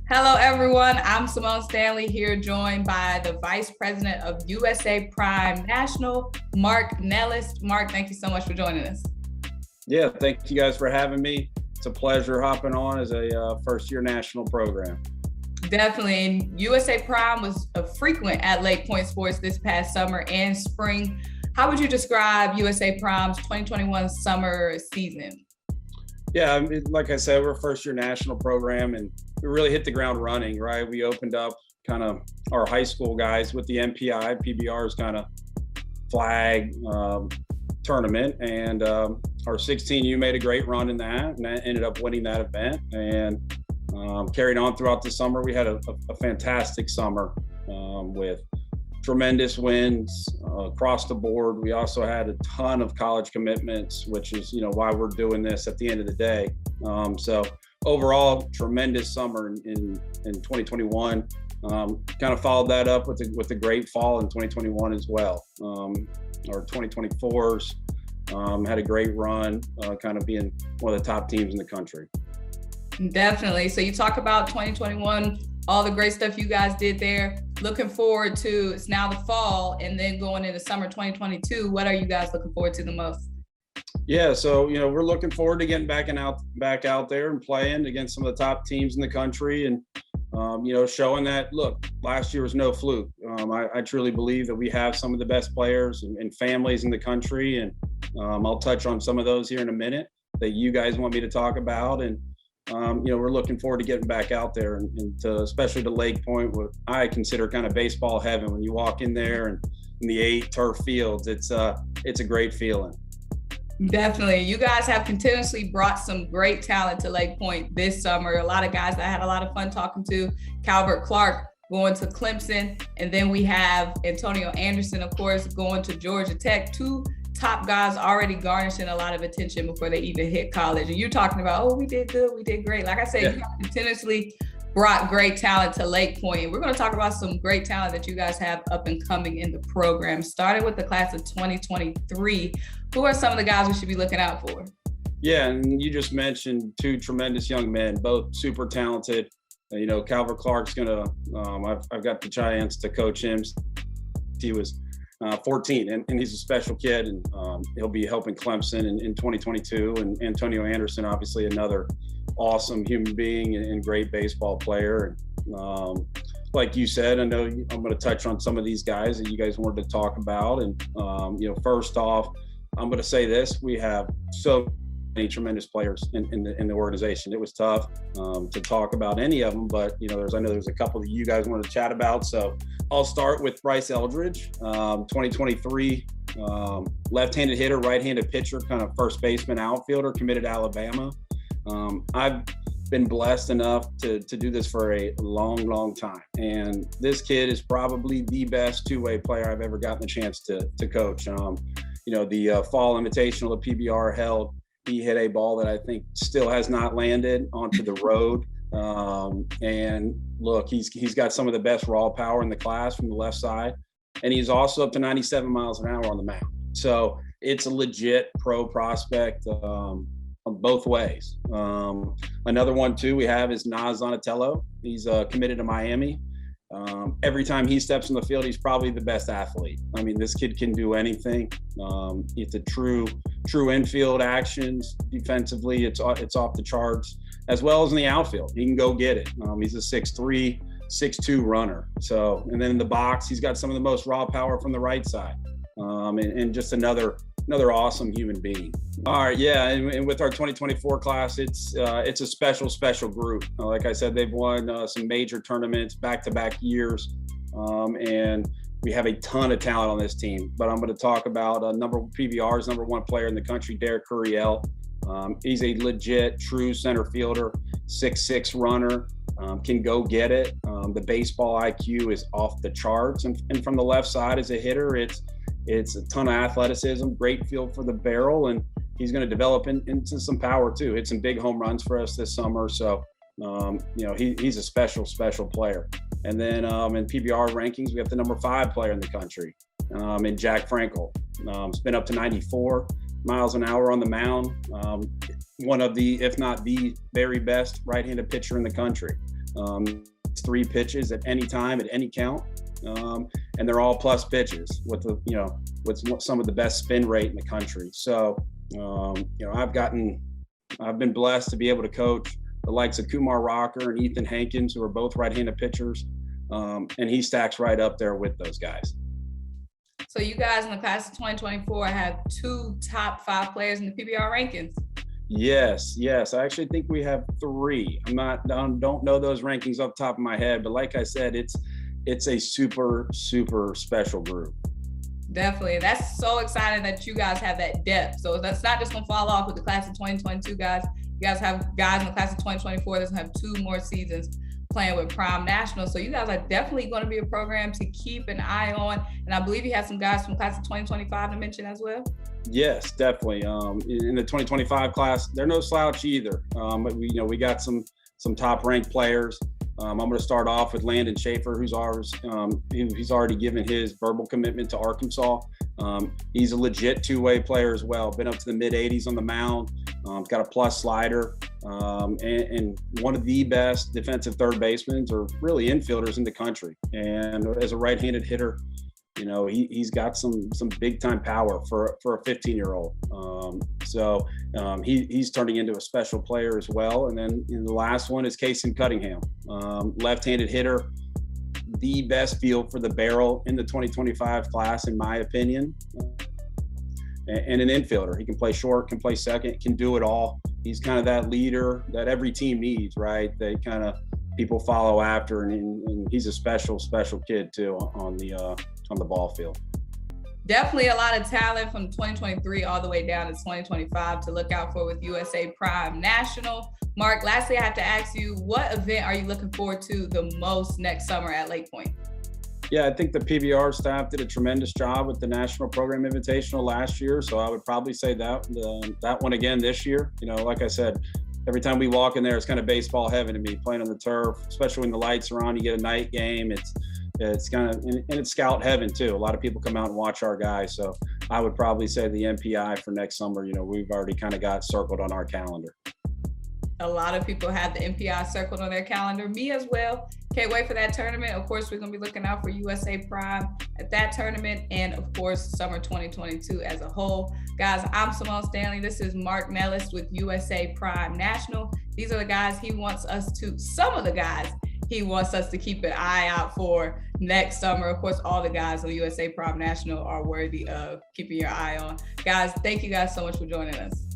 Hello, everyone. I'm Symone Stanley here, joined by the Vice President of USA Prime National, Mark Nellist. Mark, thank you so much for joining us. Yeah, thank you guys for having me. It's a pleasure hopping on as a first-year national program. Definitely. And USA Prime was a frequent at LakePoint Sports this past summer and spring. How would you describe USA Prime's 2021 summer season? Yeah, like I said, we're a first-year national program, and we really hit the ground running, right? We opened up kind of our high school guys with the MPI, PBR's kind of flag tournament, and our 16U made a great run in that, and that ended up winning that event, and carried on throughout the summer. We had a fantastic summer with tremendous wins across the board. We also had a ton of college commitments, which is, why we're doing this at the end of the day. So overall, tremendous summer in 2021. Kind of followed that up with a great fall in 2021 as well. Our 2024s had a great run, kind of being one of the top teams in the country. Definitely. So you talk about 2021, all the great stuff you guys did there. Looking forward to, it's now the fall and then going into summer 2022. What are you guys looking forward to the most? Yeah, so we're looking forward to getting back out there and playing against some of the top teams in the country, and showing that, look, last year was no fluke. I truly believe that we have some of the best players and families in the country, and I'll touch on some of those here in a minute that you guys want me to talk about. And we're looking forward to getting back out there, and especially to LakePoint, what I consider kind of baseball heaven. When you walk in there and in the 8 turf fields, it's a great feeling. Definitely. You guys have continuously brought some great talent to LakePoint this summer. A lot of guys that I had a lot of fun talking to. Calvert Clark going to Clemson, and then we have Antonio Anderson, of course, going to Georgia Tech. 2 top guys already garnishing a lot of attention before they even hit college. And you're talking about, we did good, we did great. Like I said, You have continuously brought great talent to LakePoint. We're going to talk about some great talent that you guys have up and coming in the program, starting with the class of 2023. Who are some of the guys we should be looking out for? Yeah, and you just mentioned 2 tremendous young men, both super talented. Calvert Clark's gonna, I've got the chance to coach him. He was 14, and he's a special kid, and he'll be helping Clemson in 2022. And Antonio Anderson, obviously another awesome human being and great baseball player. And like you said, I know I'm going to touch on some of these guys that you guys wanted to talk about. And first off, I'm going to say this: we have so many tremendous players in the organization. It was tough to talk about any of them, but I know there's a couple that you guys wanted to chat about. So I'll start with Bryce Eldridge, 2023 left-handed hitter, right-handed pitcher, kind of first baseman, outfielder, committed to Alabama. I've been blessed enough to do this for a long time, and this kid is probably the best two-way player I've ever gotten the chance to coach. The fall invitational the PBR held, he hit a ball that I think still has not landed onto the road. And look, he's got some of the best raw power in the class from the left side, and he's also up to 97 miles an hour on the mound. So it's a legit pro prospect both ways. Another one too we have is Nazzan Zanetello. He's committed to Miami. Every time he steps in the field, he's probably the best athlete. I mean, this kid can do anything. It's a true infield actions. Defensively, it's off the charts, as well as in the outfield. He can go get it. He's a 6'3", 6'2" runner. So, and then in the box, he's got some of the most raw power from the right side. And just another awesome human being. All right, yeah, and with our 2024 class, it's a special group. Like I said, they've won some major tournaments back-to-back years, and we have a ton of talent on this team. But I'm going to talk about PBR's number 1 player in the country, Derek Curiel. He's a legit, true center fielder, 6'6" runner, can go get it. The baseball IQ is off the charts, and from the left side as a hitter, it's a ton of athleticism, great feel for the barrel, and he's going to develop into some power too. Hit some big home runs for us this summer. So, he's a special player. And then in PBR rankings, we have the number 5 player in the country, in Jack Frankel. It's been up to 94 miles an hour on the mound. One of the, if not the very best right-handed pitcher in the country. It's 3 pitches at any time, at any count. And they're all plus pitches with with some of the best spin rate in the country. So, I've been blessed to be able to coach the likes of Kumar Rocker and Ethan Hankins, who are both right-handed pitchers. And he stacks right up there with those guys. So you guys in the class of 2024 have 2 top 5 players in the PBR rankings. Yes. I actually think we have 3. Don't know those rankings off the top of my head, but like I said, it's a super, super special group. Definitely. That's so exciting that you guys have that depth. So that's not just going to fall off with the class of 2022 guys. You guys have guys in the class of 2024 that's going to have 2 more seasons playing with Prime National. So you guys are definitely going to be a program to keep an eye on. And I believe you have some guys from class of 2025 to mention as well. Yes, definitely. In the 2025 class, they're no slouch either. But we got some top ranked players. I'm going to start off with Landon Schaefer, who's ours. He's already given his verbal commitment to Arkansas. He's a legit 2-way player as well. Been up to the mid 80s on the mound. Got a plus slider, and one of the best defensive third basemen or really infielders in the country. And as a right-handed hitter, he's got some big time power for a 15-year-old. He's turning into a special player as well. And then the last one is Kayson Cunningham, left-handed hitter, the best feel for the barrel in the 2025 class, in my opinion. And an infielder. He can play short, can play second, can do it all. He's kind of that leader that every team needs, right? They kind of people follow after, and he's a special kid too on the ball field. Definitely a lot of talent from 2023 all the way down to 2025 to look out for with USA Prime National. Mark, lastly, I have to ask you, what event are you looking forward to the most next summer at LakePoint? Yeah, I think the PBR staff did a tremendous job with the National Program Invitational last year. So I would probably say that one again this year. Like I said, every time we walk in there, it's kind of baseball heaven to me, playing on the turf, especially when the lights are on, you get a night game. It's kind of, and it's scout heaven too. A lot of people come out and watch our guys. So I would probably say the MPI for next summer, we've already kind of got circled on our calendar. A lot of people have the MPI circled on their calendar. Me as well. Can't wait for that tournament. Of course, we're going to be looking out for USA Prime at that tournament and, of course, summer 2022 as a whole. Guys, I'm Symone Stanley. This is Mark Nellist with USA Prime National. These are the guys he wants us to keep an eye out for next summer. Of course, all the guys on USA Prime National are worthy of keeping your eye on. Guys, thank you guys so much for joining us.